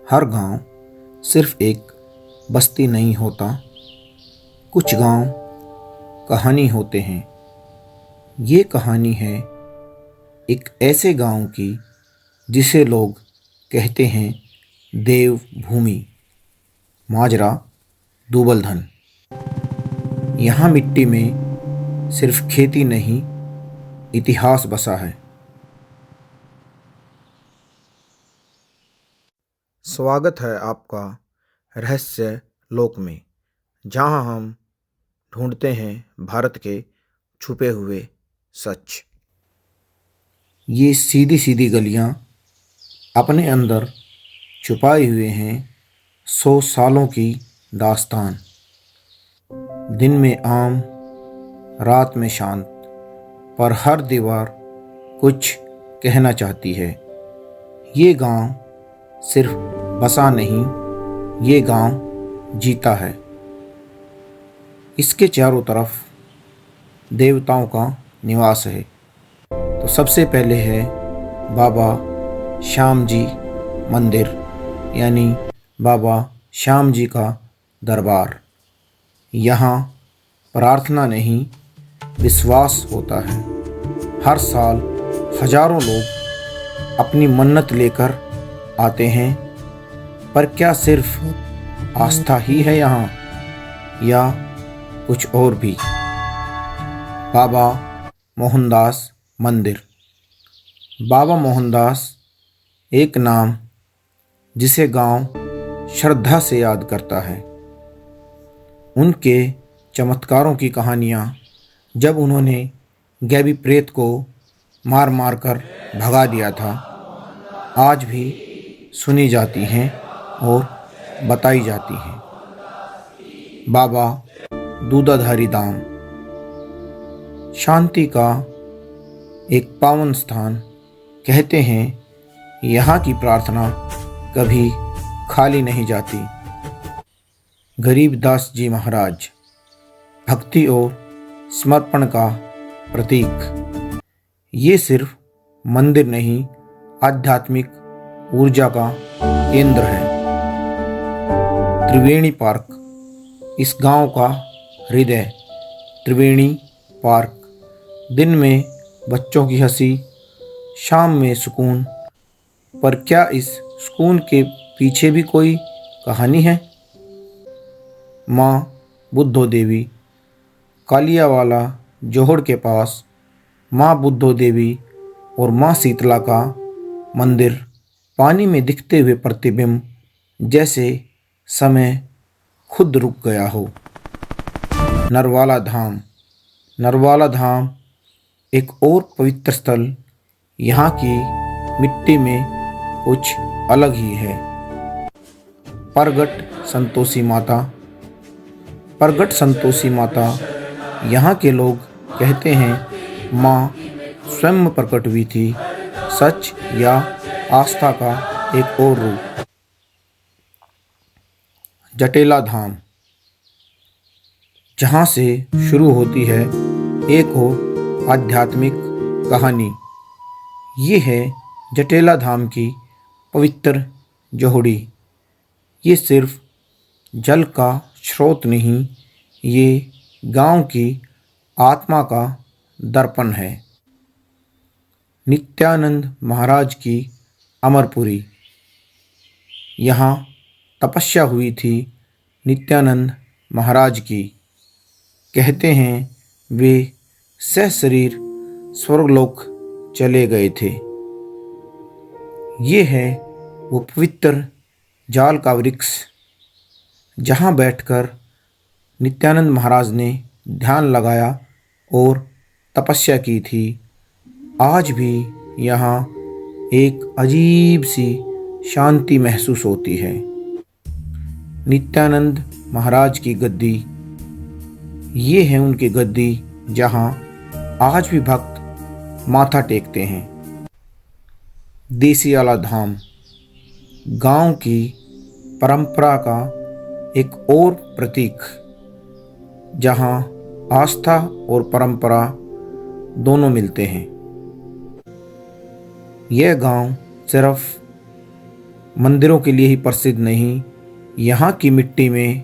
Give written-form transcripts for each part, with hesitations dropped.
हर गांव सिर्फ एक बस्ती नहीं होता। कुछ गांव कहानी होते हैं। ये कहानी है एक ऐसे गांव की जिसे लोग कहते हैं देवभूमि, माजरा, दूबलधन। यहाँ मिट्टी में सिर्फ खेती नहीं, इतिहास बसा है। स्वागत है आपका रहस्य लोक में, जहाँ हम ढूंढते हैं भारत के छुपे हुए सच। ये सीधी सीधी गलियाँ अपने अंदर छुपाए हुए हैं 100 सालों की दास्तान। दिन में आम, रात में शांत, पर हर दीवार कुछ कहना चाहती है। ये गांव सिर्फ बसा नहीं, ये गांव जीता है। इसके चारों तरफ देवताओं का निवास है। तो सबसे पहले है बाबा श्याम जी मंदिर, यानी बाबा श्याम जी का दरबार। यहाँ प्रार्थना नहीं, विश्वास होता है। हर साल हजारों लोग अपनी मन्नत लेकर आते हैं, पर क्या सिर्फ आस्था ही है यहाँ, या कुछ और भी? बाबा मोहनदास मंदिर। बाबा मोहनदास एक नाम जिसे गांव श्रद्धा से याद करता है। उनके चमत्कारों की कहानियाँ, जब उन्होंने गैबी प्रेत को मार मार कर भगा दिया था, आज भी सुनी जाती हैं और बताई जाती हैं। बाबा दूधाधारी धाम, शांति का एक पावन स्थान। कहते हैं यहाँ की प्रार्थना कभी खाली नहीं जाती। गरीबदास जी महाराज, भक्ति और समर्पण का प्रतीक। ये सिर्फ मंदिर नहीं, आध्यात्मिक ऊर्जा का केंद्र है। त्रिवेणी पार्क, इस गांव का हृदय। त्रिवेणी पार्क, दिन में बच्चों की हंसी, शाम में सुकून। पर क्या इस सुकून के पीछे भी कोई कहानी है? माँ बुद्धो देवी, कालियावाला जोहड़ के पास माँ बुद्धो देवी और माँ शीतला का मंदिर। पानी में दिखते हुए प्रतिबिंब, जैसे समय खुद रुक गया हो। नरवाला धाम। नरवाला धाम एक और पवित्र स्थल। यहाँ की मिट्टी में कुछ अलग ही है। प्रगट संतोषी माता। प्रगट संतोषी माता, यहाँ के लोग कहते हैं माँ स्वयं प्रकट हुई थी। सच या आस्था का एक और रूप। जटेला धाम, जहाँ से शुरू होती है एक और आध्यात्मिक कहानी। ये है जटेला धाम की पवित्र जोहड़ी। ये सिर्फ जल का स्रोत नहीं, ये गांव की आत्मा का दर्पण है। नित्यानंद महाराज की अमरपुरी। यहाँ तपस्या हुई थी नित्यानंद महाराज की। कहते हैं वे सशरीर स्वर्गलोक चले गए थे। ये है वो पवित्र जाल का वृक्ष, जहाँ बैठकर नित्यानंद महाराज ने ध्यान लगाया और तपस्या की थी। आज भी यहाँ एक अजीब सी शांति महसूस होती है। नित्यानंद महाराज की गद्दी। ये है उनकी गद्दी, जहाँ आज भी भक्त माथा टेकते हैं। देसियाला धाम, गांव की परंपरा का एक और प्रतीक, जहाँ आस्था और परंपरा दोनों मिलते हैं। यह गांव सिर्फ मंदिरों के लिए ही प्रसिद्ध नहीं, यहाँ की मिट्टी में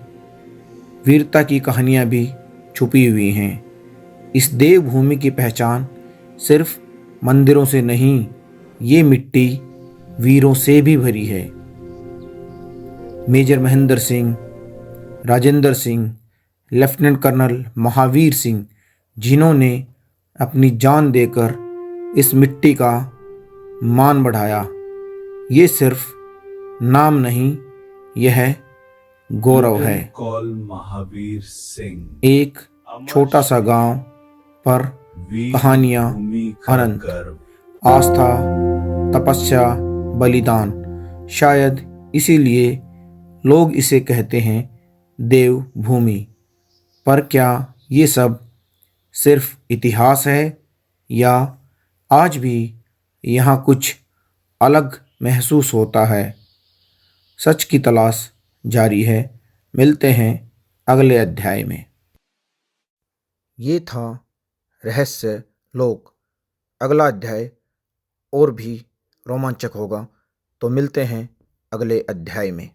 वीरता की कहानियाँ भी छुपी हुई हैं। इस देवभूमि की पहचान सिर्फ मंदिरों से नहीं, ये मिट्टी वीरों से भी भरी है। Major Mahendra Singh, Rajendra Singh, lieutenant colonel Mahavir Singh, जिन्होंने अपनी जान देकर इस मिट्टी का मान बढ़ाया। ये सिर्फ नाम नहीं, यह गौरव है। कॉल महावीर सिंह, एक छोटा सा गांव पर कहानियां अनंत, आस्था, तपस्या, बलिदान। शायद इसीलिए लोग इसे कहते हैं देवभूमि। पर क्या ये सब सिर्फ इतिहास है या आज भी यहाँ कुछ अलग महसूस होता है? सच की तलाश जारी है। मिलते हैं अगले अध्याय में। ये था रहस्य लोक। अगला अध्याय और भी रोमांचक होगा, तो मिलते हैं अगले अध्याय में।